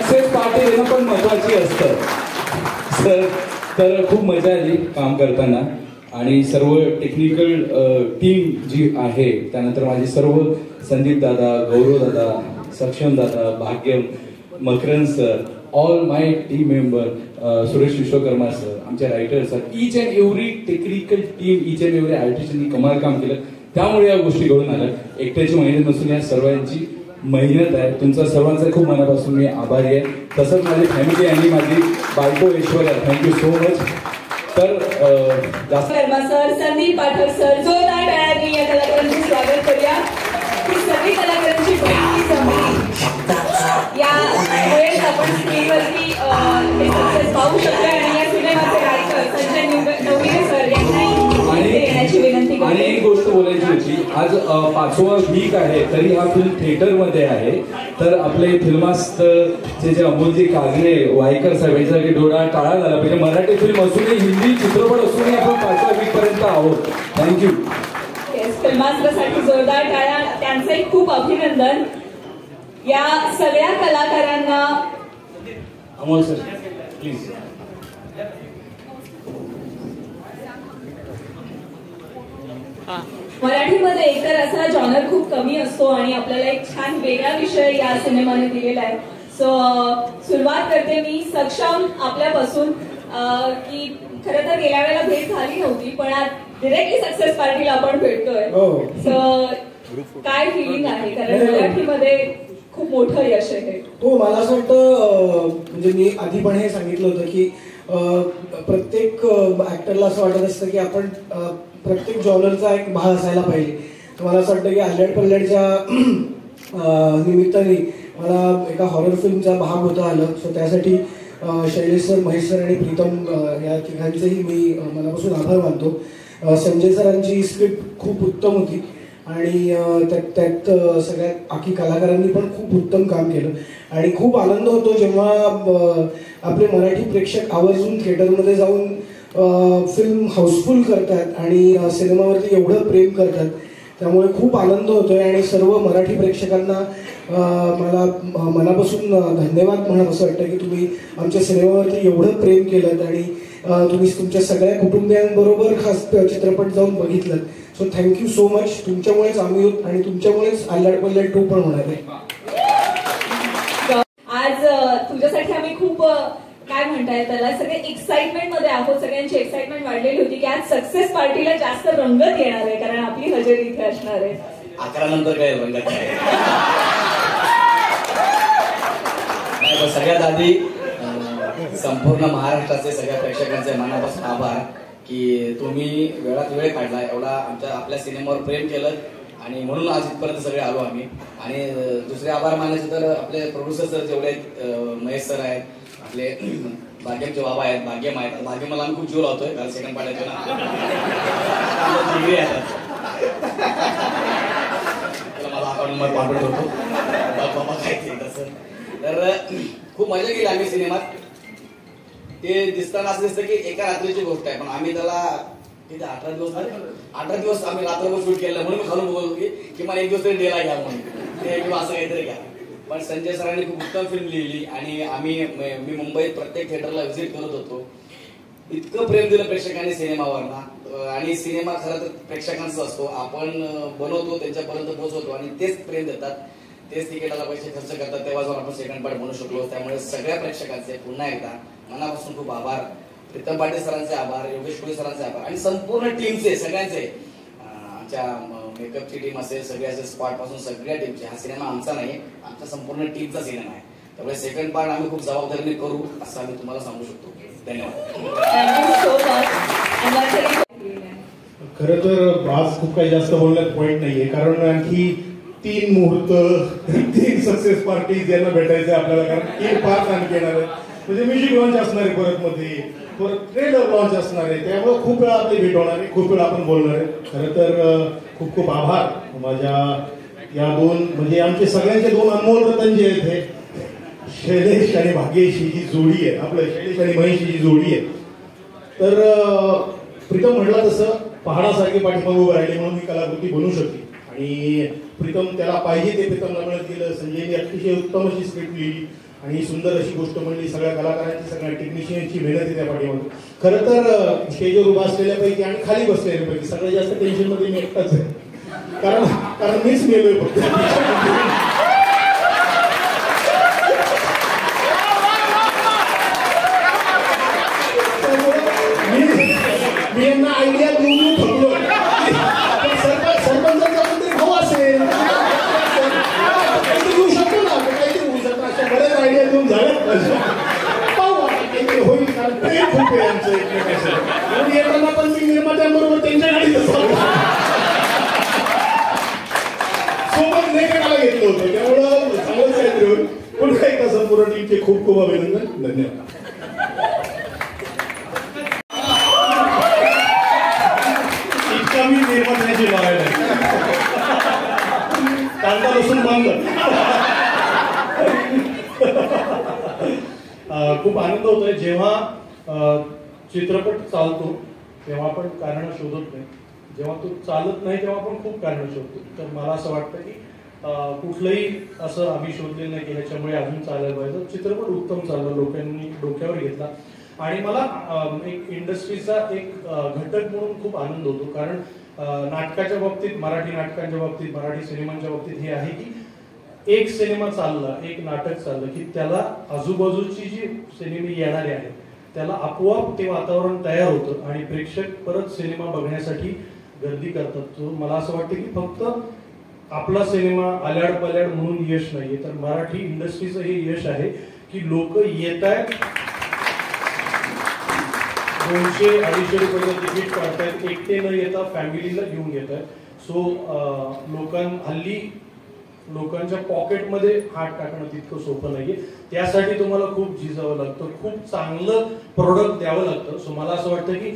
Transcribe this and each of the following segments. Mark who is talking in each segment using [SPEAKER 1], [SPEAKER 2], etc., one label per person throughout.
[SPEAKER 1] Success party देणं पण महत्वाची असतं. तर खूप मजा आली काम करताना आणि सर्व टेक्निकल टीम जी आहे, त्यानंतर माझे सर्व संदीप दादा, गौरव दादा, सक्षम दादा, Bhagyam, Makaran sir, all my team member, Suresh Vishwakarma sir, आमचे writer sir, each and every technical team, each and every आर्टिस्टनी कमाल काम केलं. त्यामुळे या गोष्टी घडून आल्या. एकट्याची मेहनत नसून या सर्वांची मेहनत आहे. तुमचा सर्वांचा खूप मनापासून मी आभारी आहे. तसंच माझी फॅमिली आणि माझी बायको ऐश्वर्या, थँक्यू सो मच. तर
[SPEAKER 2] सर, संदीप पाठक सर, जोरदार टाळ्यांनी या कलाकारांचे स्वागत करूया. ही सगळी कलाकारांची पहिली जमली या वेळेस आपण स्क्रीनवरती हे सक्सेस पाहू शकतो आणि या सिनेमाचे रायटर संजय नवगिरे सर यांना येण्याची विनंती करतो.
[SPEAKER 1] आणि एक गोष्ट बोलायची होती, आज 5वा वीक आहे तरी हा फिल्म थिएटरमध्ये आहे. तर आपले फिल्मास्टरचे जे अमोलजी कागणे वायकर साहेब यांच्यासाठी डोळा टाळा झाला पाहिजे. मराठी फिल्म असूनही, हिंदी चित्रपट असूनही आपण 5व्या वीक पर्यंत आहोत. थँक्यू.
[SPEAKER 2] फिल्मास्टरसाठी जोरदार टाळ्या. त्यांचे खूप अभिनंदन. या सगळ्या कलाकारांना
[SPEAKER 1] अमोल सर प्लीज.
[SPEAKER 2] मराठीमध्ये एकतर असा जॉनर खूप कमी असतो आणि आपल्याला एक छान वेगळा विषय या सिनेमाने दिलेला आहे. सो सुरुवात करते मी सक्षम आपल्यापासून, की खरं तर गेल्या वेळेला भेट झाली नव्हती पण आज डिरेक्टली सक्सेस पार्टीला आपण भेटतोय. सो काय फिलिंग आहे, कारण मराठीमध्ये खूप मोठं यश आहे.
[SPEAKER 3] हो, मला असं वाटतं, म्हणजे मी आधी पण हे सांगितलं होतं की प्रत्येक ऍक्टरला असं वाटत असतं की आपण प्रत्येक जॉनरचा एक भाग असायला पाहिजे. मला असं वाटतं की अल्लड पल्लडच्या निमित्ताने मला एका हॉरर फिल्मचा भाग होता आलं. सो त्यासाठी शैलेश सर, महेश सर आणि प्रीतम या तिघांचेही मी मनापासून आभार मानतो. संजय सरांची स्क्रिप्ट खूप उत्तम होती आणि त्यात सगळ्या आखी कलाकारांनी पण खूप उत्तम काम केलं आणि खूप आनंद होतो जेव्हा आपले मराठी प्रेक्षक आवर्जून थिएटरमध्ये जाऊन फिल्म हाऊसफुल करतात आणि सिनेमावरती एवढं प्रेम करतात. त्यामुळे खूप आनंद होतोय आणि सर्व मराठी प्रेक्षकांना मला मनापासून धन्यवाद म्हणत असं वाटतं की तुम्ही आमच्या सिनेमावरती एवढं प्रेम केलं आणि तुम्ही तुमच्या सगळ्या कुटुंबियांबरोबर खास चित्रपट जाऊन बघितलं. So thank you so much. तुमच्यामुळेच आम्ही होत आणि तुमच्यामुळेच अल्लड पल्लड 2 पण होणार आहे.
[SPEAKER 2] आज तुझ्यासाठी आम्ही खूप काय म्हणताय त्याला, सगळे एक्साइटमेंट मध्ये आहोत. सगळ्यांची एक्साइटमेंट वाढलेली होती की आज सक्सेस पार्टीला जास्त रंगत येणार आहे कारण आपली हजेरी इथे असणार आहे.
[SPEAKER 4] 11 नंतर काय रंगत सगळ्यात आधी संपूर्ण महाराष्ट्राचे सगळ्या प्रेक्षकांचे मनापासून आभार की तुम्ही वेळात वेळ काढला, एवढा आपल्या सिनेमावर प्रेम केलं आणि म्हणून आज इथपर्यंत सगळे आलो आम्ही. आणि दुसरे आभार मानायचे तर आपले प्रोड्युसर सर जेवढे आहेत, महेश सर आहेत, आपले भाग्यमचे बाबा आहेत, भाग्यम आहेत. भाग्यम मला आम्ही खूप जीव लावतोय कारण सेकंड पार्ट येतो ना, मला अकाउंट नंबर पाठवत होतो बाबा काय तसं. तर खूप मजा केली आम्ही सिनेमात. ते दिसताना असं दिसतं की एका रात्रीची गोष्ट आहे पण आम्ही त्याला किती 18 दिवस आम्ही रात्रभर शूट केलं. म्हणून मी खालून बोलतो की किमान एक दिवस तरी डेला घ्या म्हणून ते किंवा असं काहीतरी घ्या. पण संजय सरांनी खूप उत्तम फिल्म लिहिली आणि मी मुंबईत प्रत्येक थिएटरला व्हिजिट करत होतो. इतकं प्रेम दिलं प्रेक्षकांनी सिनेमावरना आणि सिनेमा खरं तर प्रेक्षकांचा असतो. आपण बनवतो, त्यांच्यापर्यंत पोहोचवतो आणि तेच प्रेम देतात, तेच तिकीटाला पैसे खर्च करतात. तेव्हा जाऊन आपण सेकंड पार्ट म्हणू शकलो. त्यामुळे सगळ्या प्रेक्षकांचे पुन्हा एकदा मनापासून खूप आभार. प्रीतम पाटील सरांचे आभार, योगेश कोळी सरांचे आभार आणि संपूर्ण टीमचे सगळ्यांचे. आमच्या मेकअपची टीम असेल, सगळे असेल, स्पॉट पासून सगळ्या टीमचे. हा सिनेमा आमचा नाही, आमच्या संपूर्ण टीमचा सिनेमा आहे. त्यामुळे सेकंड पार्ट आम्ही खूप जबाबदारीने करू असं आम्ही तुम्हाला सांगू शकतो. धन्यवाद.
[SPEAKER 5] खरं तर आज खूप काही जास्त बोलण्यात पॉईंट नाहीये कारण आणखी 3 मुहूर्त 3 सक्सेस पार्टी यांना भेटायचे आपल्याला कारण 3 पार्ट आणखी येणार आहे. म्हणजे म्युझिक लॉन्च असणार आहे परत मध्ये, परत ट्रेलर लॉन्च असणार आहे. त्यामुळे खूप वेळा आपली भेट होणार आहे, खूप वेळा आपण बोलणार आहे. खरं तर खूप खूप आभार माझ्या या 2 म्हणजे आमचे सगळ्यांचे 2 अनमोल रतन जे आहेत हे शैलेश आणि भाग्येश ही जी जोडी आहे, आपलं शैलेश आणि महेश ही जी जोडी आहे. तर प्रीतम म्हटलं तसं पहाडासारखी पाठीमागे उभं राहिली म्हणून ही कलाकृती बनू शकते आणि प्रीतम त्याला पाहिजे ते प्रीतमला मिळत गेलं. संजयने अतिशय उत्तम अशी स्क्रिप्ट लिहिली आणि ही सुंदर अशी गोष्ट म्हणली, सगळ्या कलाकारांची, सगळ्या टेक्निशियनची मेहनत आहे त्या पाठीमागे. खरं तर स्टेजवर उभा असलेल्यापैकी आणि खाली बसलेल्यापैकी सगळ्यात जास्त टेन्शन मध्ये मी एकटाच आहे, कारण मीच मेलोय फक्त. मी यांना आयडिया देऊन ठरलो, सरपंचांचा कोणतरी भाऊ असेल काहीतरी घेऊ शकतो ना, काहीतरी होऊ शकतो. अशा बऱ्याच आयडिया देऊन झाल्या, पाहू आता काहीतरी होईल, कारण प्रेम खूप आहे आमचं एकमेकांचं. म्हणून येताना पण मी निर्मात्यांबरोबर त्यांच्या गाडीत सोबत लेखकाला घेतलं होतं, त्यामुळं चांगलंच काहीतरी होईल. पुन्हा एकदा संपूर्ण टीमचे खूप खूप अभिनंदन, धन्यवाद. मी निर्मात्याची लावायला कांदा लसूण बंद. खूप आनंद होतोय जेव्हा चित्रपट चालतो तेव्हा आपण कारण शोधत नाही, जेव्हा तो चालत नाही तेव्हा आपण खूप कारण शोधतो. तर मला असं वाटतं की कुठलंही असं आम्ही शोधलेलं नाही की ह्याच्यामुळे अजून चालायला पाहिजे. चित्रपट उत्तम चालला, लोकांनी डोक्यावर घेतला आणि मला एक इंडस्ट्रीचा एक घटक म्हणून खूप आनंद होतो. कारण नाटकाच्या बाबतीत, मराठी नाटकांच्या बाबतीत, मराठी सिनेमांच्या बाबतीत हे आहे की एक सिनेमा चालला, एक नाटक चाललं की त्याला आजूबाजूची जी सिनेमे येणारे आहेत त्याला आपोआप ते वातावरण तयार होतं आणि प्रेक्षक परत सिनेमा बघण्यासाठी गर्दी करतात. तो मला असं वाटतं की फक्त आपला सिनेमा आल्याड पल्याड म्हणून यश नाहीये, तर मराठी इंडस्ट्रीचं हे यश आहे की लोक येत आहेत, 200-250 रुपयाचं तिकीट काढतायत, एकटे न येता फॅमिलीला घेऊन येत आहेत. सो हल्ली लोकांच्या पॉकेटमध्ये हात टाकणं तितकं सोपं नाहीये. त्यासाठी तुम्हाला खूप झिजावं लागतं, खूप चांगलं प्रोडक्ट द्यावं लागतं. सो मला असं वाटतं की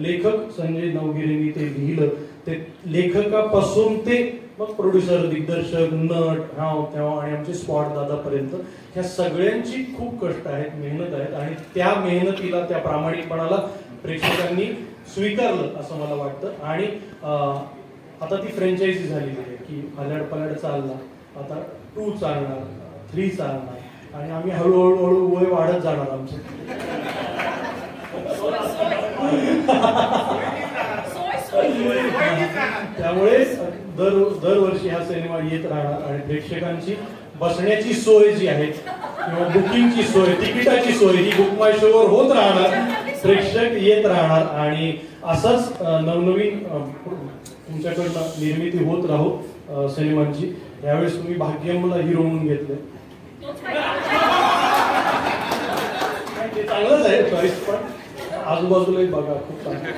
[SPEAKER 5] लेखक संजय नवगिरेंनी ते लिहिलं, ते लेखकापासून ते मग प्रोड्युसर, दिग्दर्शक, नट, हाव तेव्हा आणि आमचे स्पॉट दादापर्यंत ह्या सगळ्यांची खूप कष्ट आहेत, मेहनत आहेत आणि त्या मेहनतीला, त्या प्रामाणिकपणाला प्रेक्षकांनी स्वीकारलं असं मला वाटतं. आणि आता ती फ्रँचायझी झालेली आहे की आल्याड पल्याड चालला, आता 2 चालणार, 3 चालणार आणि आम्ही हळूहळू वय वाढत जाणार आमचं. त्यामुळे दरवर्षी हा सिनेमा येत राहणार आणि प्रेक्षकांची बसण्याची सोय जी आहे किंवा बुकिंगची सोय, तिकिटाची सोय ही बुक माय शोवर होत राहणार, प्रेक्षक येत राहणार आणि असंच नवनवीन तुमच्याकडनं निर्मिती होत राहू सिनेमांची. यावेळेस तुम्ही भाग्यमला हिरो म्हणून घेतले, ते चांगलंच आहे चॉईस, पण आजूबाजूलाही बघा खूप चांगलं.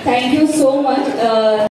[SPEAKER 2] Thank you so much.